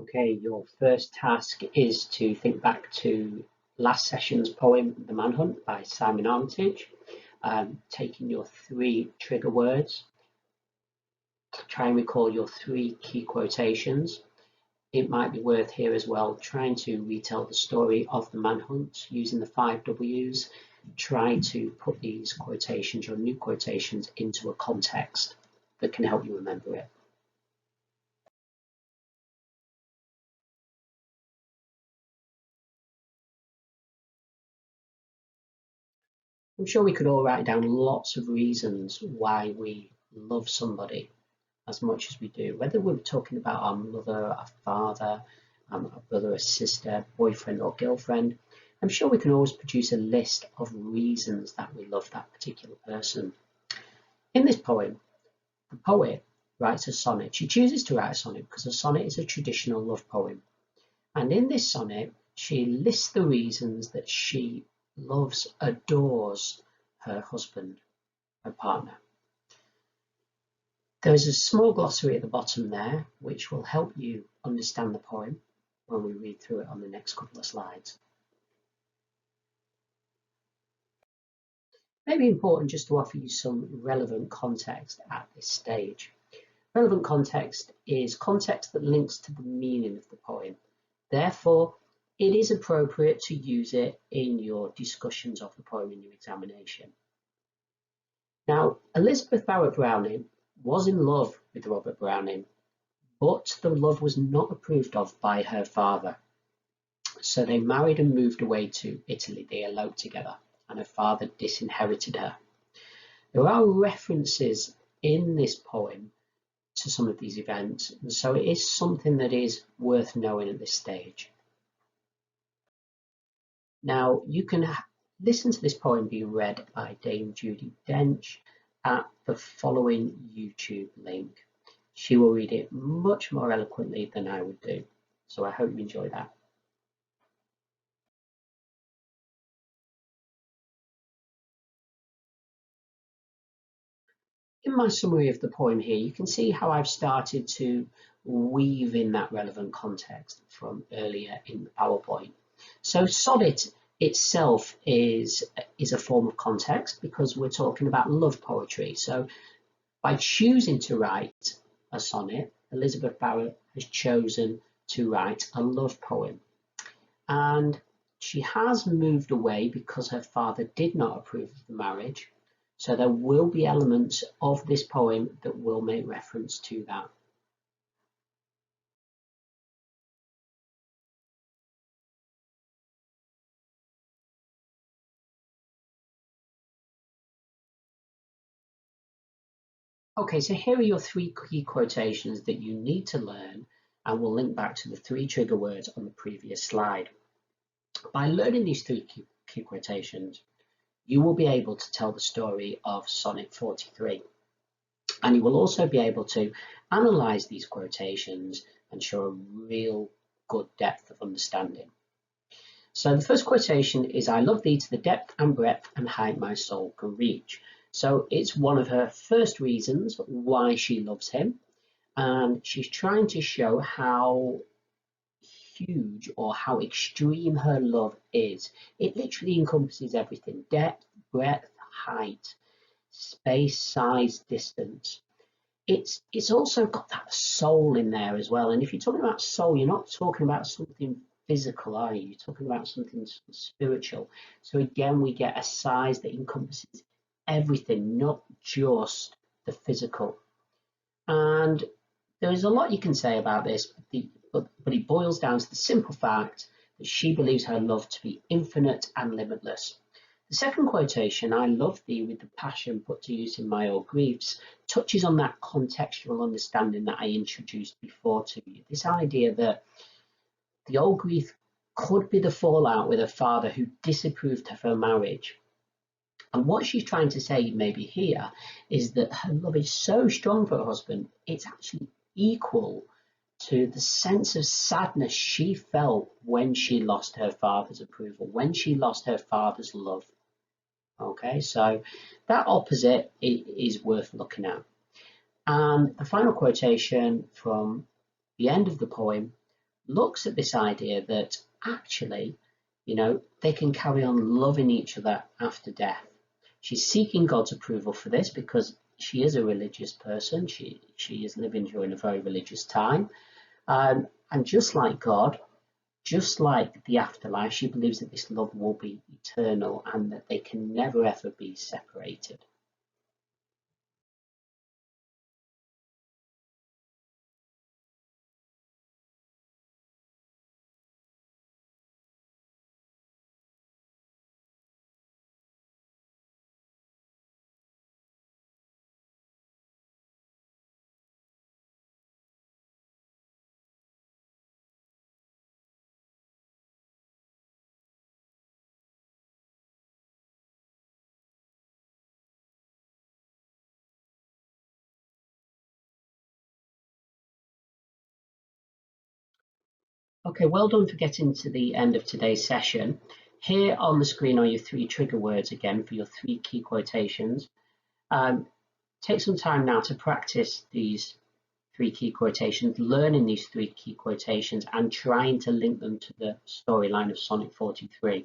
Okay, your first task is to think back to last session's poem, The Manhunt by Simon Armitage. Taking your three trigger words, try and recall your three key quotations. It might be worth here as well trying to retell the story of the manhunt using the 5 Ws. Try to put these quotations or new quotations into a context that can help you remember it. I'm sure we could all write down lots of reasons why we love somebody as much as we do, whether we're talking about our mother, our father, a brother, a sister, boyfriend or girlfriend. I'm sure we can always produce a list of reasons that we love that particular person. In this poem, the poet writes a sonnet. She chooses to write a sonnet because a sonnet is a traditional love poem. And in this sonnet, she lists the reasons that she loves, adores her husband, her partner. There is a small glossary at the bottom there, which will help you understand the poem when we read through it on the next couple of slides. It may be important just to offer you some relevant context at this stage. Relevant context is context that links to the meaning of the poem. Therefore, it is appropriate to use it in your discussions of the poem in your examination. Now, Elizabeth Barrett Browning was in love with Robert Browning, but the love was not approved of by her father. So they married and moved away to Italy. They eloped together, and her father disinherited her. There are references in this poem to some of these events, and so it is something that is worth knowing at this stage. Now, you can listen to this poem being read by Dame Judi Dench at the following YouTube link. She will read it much more eloquently than I would do, so I hope you enjoy that. In my summary of the poem here, you can see how I've started to weave in that relevant context from earlier in the PowerPoint. So sonnet itself is a form of context because we're talking about love poetry. So by choosing to write a sonnet, Elizabeth Barrett has chosen to write a love poem. And she has moved away because her father did not approve of the marriage. So there will be elements of this poem that will make reference to that. Okay, so here are your three key quotations that you need to learn, and we'll link back to the three trigger words on the previous slide. By learning these three key quotations, you will be able to tell the story of Sonnet 43. And you will also be able to analyze these quotations and show a real good depth of understanding. So the first quotation is, I love thee to the depth and breadth and height my soul can reach. So it's one of her first reasons why she loves him. And she's trying to show how huge or how extreme her love is. It literally encompasses everything: depth, breadth, height, space, size, distance. It's also got that soul in there as well. And if you're talking about soul, you're not talking about something physical, are you? You're talking about something spiritual. So again, we get a size that encompasses everything, not just the physical. And there is a lot you can say about this, but it boils down to the simple fact that she believes her love to be infinite and limitless. The second quotation, I love thee with the passion put to use in my old griefs, touches on that contextual understanding that I introduced before to you. This idea that the old grief could be the fallout with a father who disapproved of her marriage. And what she's trying to say maybe here is that her love is so strong for her husband, it's actually equal to the sense of sadness she felt when she lost her father's approval, when she lost her father's love. Okay, so that opposite is worth looking at. And the final quotation from the end of the poem, looks at this idea that actually, they can carry on loving each other after death. She's seeking God's approval for this because she is a religious person. She is living during a very religious time. And just like God, just like the afterlife, she believes that this love will be eternal and that they can never ever be separated. Okay, well done for getting to the end of today's session. Here on the screen are your 3 trigger words again for your 3 key quotations. Take some time now to practice these 3 key quotations, learning these 3 key quotations and trying to link them to the storyline of Sonnet 43.